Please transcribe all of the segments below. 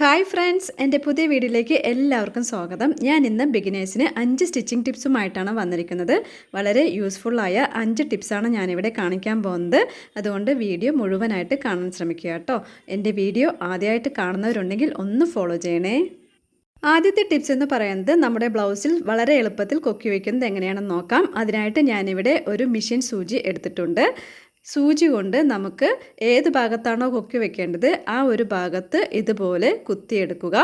Hi friends, എൻ്റെ പുതിയ വീഡിയോയിലേക്ക് എല്ലാവർക്കും സ്വാഗതം. ഞാൻ ഇന്ന് ബിഗിനേഴ്സിന് 5 സ്റ്റിച്ചിങ് ടിപ്സുമായിട്ടാണ് വന്നിരിക്കുന്നത്. വളരെ യൂസ്ഫുള്ളായ 5 ടിപ്സാണ് ഞാനിവിടെ കാണിക്കാൻ പോകുന്നത്. അതുകൊണ്ട് വീഡിയോ മുഴുവനായിട്ട് കാണാൻ ശ്രമിക്കുക കേട്ടോ. എൻ്റെ വീഡിയോ ആദ്യമായിട്ട് കാണുന്നവരുണ്ടെങ്കിൽ ഒന്ന് ഫോളോ ചെയ്യണേ. ആദ്യത്തെ ടിപ്സ് എന്ന് പറയുന്നത് നമ്മുടെ ബ്ലൗസിൽ വളരെ എളുപ്പത്തിൽ കൊക്കി വയ്ക്കുന്നത് എങ്ങനെയാണെന്ന് നോക്കാം. അതിനായിട്ട് ഞാനിവിടെ ഒരു മിഷ്യൻ സൂചി എടുത്തിട്ടുണ്ട്. സൂചി കൊണ്ട് നമുക്ക് ഏത് ഭാഗത്താണോ കൊക്കി വെക്കേണ്ടത് ആ ഒരു ഭാഗത്ത് ഇതുപോലെ കുത്തിയെടുക്കുക.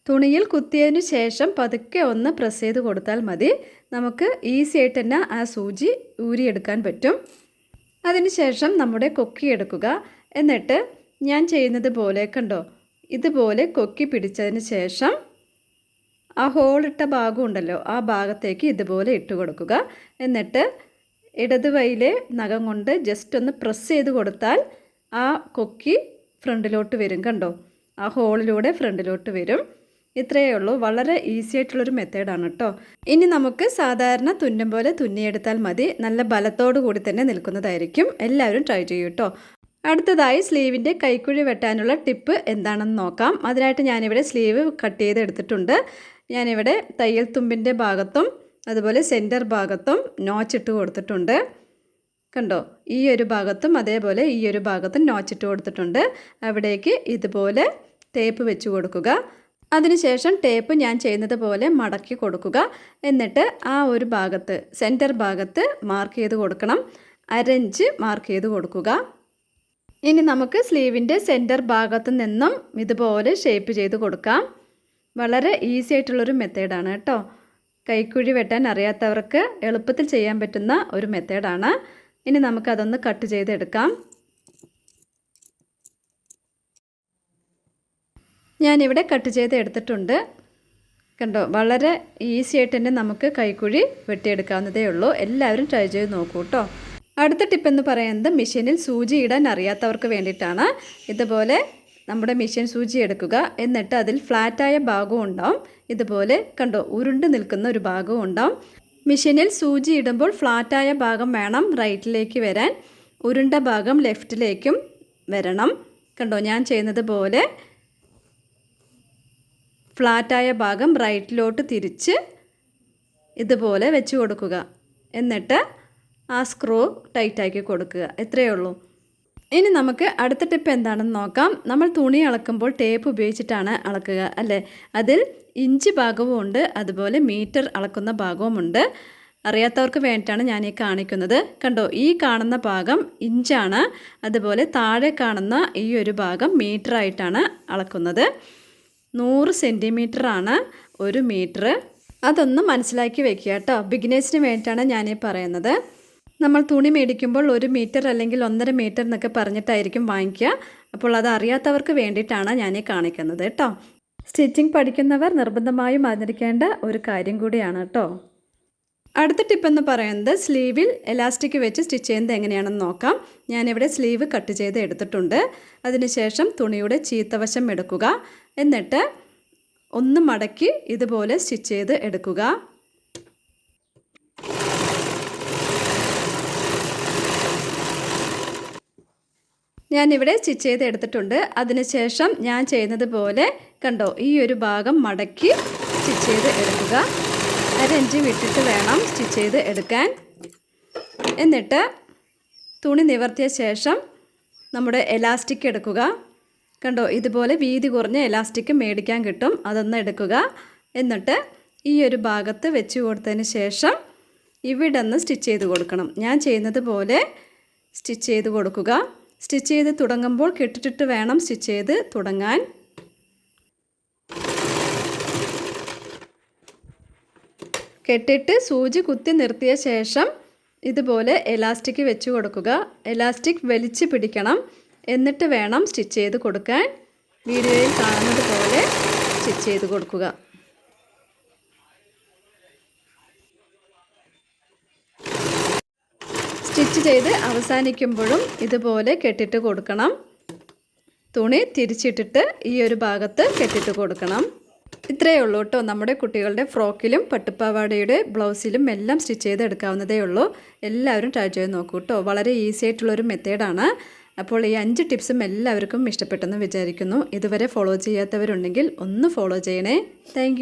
തുണിയിൽ കുത്തിയതിന് ശേഷം പതുക്കെ ഒന്ന് പ്രസ് ചെയ്ത് കൊടുത്താൽ മതി. നമുക്ക് ഈസി ആയിട്ട് തന്നെ ആ സൂചി ഊരിയെടുക്കാൻ പറ്റും. അതിനുശേഷം നമ്മുടെ കൊക്കി എടുക്കുക. എന്നിട്ട് ഞാൻ ചെയ്യുന്നത് പോലെ കണ്ടോ, ഇതുപോലെ കൊക്കി പിടിച്ചതിന് ശേഷം ആ ഹോളിട്ട ഭാഗം ഉണ്ടല്ലോ, ആ ഭാഗത്തേക്ക് ഇതുപോലെ ഇട്ട് കൊടുക്കുക. എന്നിട്ട് ഇടതുവൈയിലെ നഖം കൊണ്ട് ജസ്റ്റ് ഒന്ന് പ്രസ് ചെയ്ത് കൊടുത്താൽ ആ കൊക്കി ഫ്രണ്ടിലോട്ട് വരും. കണ്ടോ, ആ ഹോളിലൂടെ ഫ്രണ്ടിലോട്ട് വരും. ഇത്രയേ ഉള്ളൂ. വളരെ ഈസി ആയിട്ടുള്ളൊരു മെത്തേഡാണ് കേട്ടോ. ഇനി നമുക്ക് സാധാരണ തുന്നും പോലെ തുന്നിയെടുത്താൽ മതി. നല്ല ബലത്തോടു കൂടി തന്നെ നിൽക്കുന്നതായിരിക്കും. എല്ലാവരും ട്രൈ ചെയ്യൂ കേട്ടോ. അടുത്തതായി സ്ലീവിൻ്റെ കൈക്കുഴി വെട്ടാനുള്ള ടിപ്പ് എന്താണെന്ന് നോക്കാം. അതിനായിട്ട് ഞാനിവിടെ സ്ലീവ് കട്ട് ചെയ്ത് എടുത്തിട്ടുണ്ട്. ഞാനിവിടെ തയ്യൽ തുമ്പിൻ്റെ ഭാഗത്തും അതുപോലെ സെൻറ്റർ ഭാഗത്തും നോച്ചിട്ട് കൊടുത്തിട്ടുണ്ട്. കണ്ടോ, ഈ ഒരു ഭാഗത്തും അതേപോലെ ഈ ഒരു ഭാഗത്തും നോച്ചിട്ട് കൊടുത്തിട്ടുണ്ട്. അവിടേക്ക് ഇതുപോലെ ടേപ്പ് വെച്ച് കൊടുക്കുക. അതിനുശേഷം ടേപ്പ് ഞാൻ ചെയ്യുന്നത് പോലെ മടക്കി കൊടുക്കുക. എന്നിട്ട് ആ ഒരു ഭാഗത്ത് സെൻറ്റർ ഭാഗത്ത് മാർക്ക് ചെയ്ത് കൊടുക്കണം. 1/2 ഇഞ്ച് മാർക്ക് ചെയ്ത് കൊടുക്കുക. ഇനി നമുക്ക് സ്ലീവിൻ്റെ സെൻറ്റർ ഭാഗത്തു നിന്നും ഇതുപോലെ ഷേപ്പ് ചെയ്ത് കൊടുക്കാം. വളരെ ഈസി ആയിട്ടുള്ളൊരു മെത്തേഡാണ് കേട്ടോ. കൈക്കുഴി വെട്ടാൻ അറിയാത്തവർക്ക് എളുപ്പത്തിൽ ചെയ്യാൻ പറ്റുന്ന ഒരു മെത്തേഡാണ്. ഇനി നമുക്കതൊന്ന് കട്ട് ചെയ്തെടുക്കാം. ഞാനിവിടെ കട്ട് ചെയ്ത് എടുത്തിട്ടുണ്ട്. കണ്ടോ, വളരെ ഈസി ആയിട്ട് തന്നെ നമുക്ക് കൈക്കുഴി വെട്ടിയെടുക്കാവുന്നതേ ഉള്ളൂ. എല്ലാവരും ട്രൈ ചെയ്ത് നോക്കൂ കേട്ടോ. അടുത്ത ടിപ്പ് എന്ന് പറയുന്നത് മെഷീനിൽ സൂചി ഇടാൻ അറിയാത്തവർക്ക് വേണ്ടിയിട്ടാണ്. ഇതുപോലെ നമ്മുടെ മെഷീൻ സൂചി എടുക്കുക. എന്നിട്ട് അതിൽ ഫ്ലാറ്റായ ഭാഗവും ഉണ്ടാവും, ഇതുപോലെ കണ്ടോ ഉരുണ്ട് നിൽക്കുന്ന ഒരു ഭാഗവും ഉണ്ടാവും. മെഷീനിൽ സൂചി ഇടുമ്പോൾ ഫ്ലാറ്റായ ഭാഗം വേണം റൈറ്റിലേക്ക് വരാൻ, ഉരുണ്ട ഭാഗം ലെഫ്റ്റിലേക്കും വരണം. കണ്ടോ, ഞാൻ ചെയ്യുന്നത് പോലെ ഫ്ലാറ്റായ ഭാഗം റൈറ്റിലോട്ട് തിരിച്ച് ഇതുപോലെ വെച്ച് കൊടുക്കുക. എന്നിട്ട് ആ സ്ക്രൂ ടൈറ്റാക്കി കൊടുക്കുക. ഇത്രയേ ഉള്ളൂ. ഇനി നമുക്ക് അടുത്ത ടിപ്പ് എന്താണെന്ന് നോക്കാം. നമ്മൾ തുണി അളക്കുമ്പോൾ ടേപ്പ് ഉപയോഗിച്ചിട്ടാണ് അളക്കുക അല്ലേ? അതിൽ ഇഞ്ച് ഭാഗവും ഉണ്ട്, അതുപോലെ മീറ്റർ അളക്കുന്ന ഭാഗവുമുണ്ട്. അറിയാത്തവർക്ക് വേണ്ടിയിട്ടാണ് ഞാൻ ഈ കാണിക്കുന്നത്. കണ്ടോ, ഈ കാണുന്ന ഭാഗം ഇഞ്ചാണ്, അതുപോലെ താഴെ കാണുന്ന ഈ ഒരു ഭാഗം മീറ്ററായിട്ടാണ് അളക്കുന്നത്. 100 സെൻറ്റിമീറ്ററാണ് 1 മീറ്റർ. അതൊന്ന് മനസ്സിലാക്കി വെക്കുക കേട്ടോ. ബിഗിനേഴ്സിന് വേണ്ടിയിട്ടാണ് ഞാനീ പറയുന്നത്. നമ്മൾ തുണി മേടിക്കുമ്പോൾ 1 മീറ്റർ അല്ലെങ്കിൽ 1.5 മീറ്റർ എന്നൊക്കെ പറഞ്ഞിട്ടായിരിക്കും വാങ്ങിക്കുക. അപ്പോൾ അത് അറിയാത്തവർക്ക് വേണ്ടിയിട്ടാണ് ഞാനീ കാണിക്കുന്നത് കേട്ടോ. സ്റ്റിച്ചിങ് പഠിക്കുന്നവർ നിർബന്ധമായും അറിഞ്ഞിരിക്കേണ്ട ഒരു കാര്യം കൂടിയാണ് കേട്ടോ. അടുത്ത ടിപ്പ് എന്ന് പറയുന്നത് സ്ലീവിൽ എലാസ്റ്റിക് വെച്ച് സ്റ്റിച്ച് ചെയ്യുന്നത് എങ്ങനെയാണെന്ന് നോക്കാം. ഞാനിവിടെ സ്ലീവ് കട്ട് ചെയ്ത് എടുത്തിട്ടുണ്ട്. അതിനുശേഷം തുണിയുടെ ചീത്തവശം എടുക്കുക. എന്നിട്ട് ഒന്ന് മടക്കി ഇതുപോലെ സ്റ്റിച്ച് ചെയ്ത് എടുക്കുക. ഞാനിവിടെ സ്റ്റിച്ച് ചെയ്ത് എടുത്തിട്ടുണ്ട്. അതിനുശേഷം ഞാൻ ചെയ്യുന്നത് പോലെ കണ്ടോ, ഈ ഒരു ഭാഗം മടക്കി സ്റ്റിച്ച് ചെയ്ത് എടുക്കുക. 1/2 ഇഞ്ച് വിട്ടിട്ട് വേണം സ്റ്റിച്ച് ചെയ്ത് എടുക്കാൻ. എന്നിട്ട് തുണി നിവർത്തിയ ശേഷം നമ്മുടെ എലാസ്റ്റിക് എടുക്കുക. കണ്ടോ, ഇതുപോലെ വീതി കുറഞ്ഞ എലാസ്റ്റിക് മേടിക്കാൻ കിട്ടും. അതൊന്ന് എടുക്കുക. എന്നിട്ട് ഈ ഒരു ഭാഗത്ത് വെച്ച് കൊടുത്തതിന് ശേഷം ഇവിടെ നിന്ന് സ്റ്റിച്ച് ചെയ്ത് കൊടുക്കണം. ഞാൻ ചെയ്യുന്നത് പോലെ സ്റ്റിച്ച് ചെയ്ത് കൊടുക്കുക. സ്റ്റിച്ച് ചെയ്ത് തുടങ്ങുമ്പോൾ കെട്ടിട്ടിട്ട് വേണം സ്റ്റിച്ച് ചെയ്ത് തുടങ്ങാൻ. കെട്ടിട്ട് സൂചി കുത്തി നിർത്തിയ ശേഷം ഇതുപോലെ എലാസ്റ്റിക് വെച്ച് കൊടുക്കുക. എലാസ്റ്റിക് വലിച്ച് പിടിക്കണം. എന്നിട്ട് വേണം സ്റ്റിച്ച് ചെയ്ത് കൊടുക്കാൻ. വീഡിയോയിൽ കാണുന്നത് പോലെ സ്റ്റിച്ച് ചെയ്ത് കൊടുക്കുക. സ്റ്റിച്ച് ചെയ്ത് അവസാനിക്കുമ്പോഴും ഇതുപോലെ കെട്ടിട്ട് കൊടുക്കണം. തുണി തിരിച്ചിട്ടിട്ട് ഈ ഒരു ഭാഗത്ത് കെട്ടിട്ട് കൊടുക്കണം. ഇത്രയേ ഉള്ളൂ കേട്ടോ. നമ്മുടെ കുട്ടികളുടെ ഫ്രോക്കിലും പട്ടുപ്പാവാടയുടെ ബ്ലൗസിലും എല്ലാം സ്റ്റിച്ച് ചെയ്ത് എടുക്കാവുന്നതേ ഉള്ളൂ. എല്ലാവരും ട്രൈ ചെയ്ത് നോക്കൂ കേട്ടോ. വളരെ ഈസി ആയിട്ടുള്ളൊരു മെത്തേഡാണ്. അപ്പോൾ ഈ 5 ടിപ്സും എല്ലാവർക്കും ഇഷ്ടപ്പെട്ടെന്ന് വിചാരിക്കുന്നു. ഇതുവരെ ഫോളോ ചെയ്യാത്തവരുണ്ടെങ്കിൽ ഒന്ന് ഫോളോ ചെയ്യണേ. താങ്ക്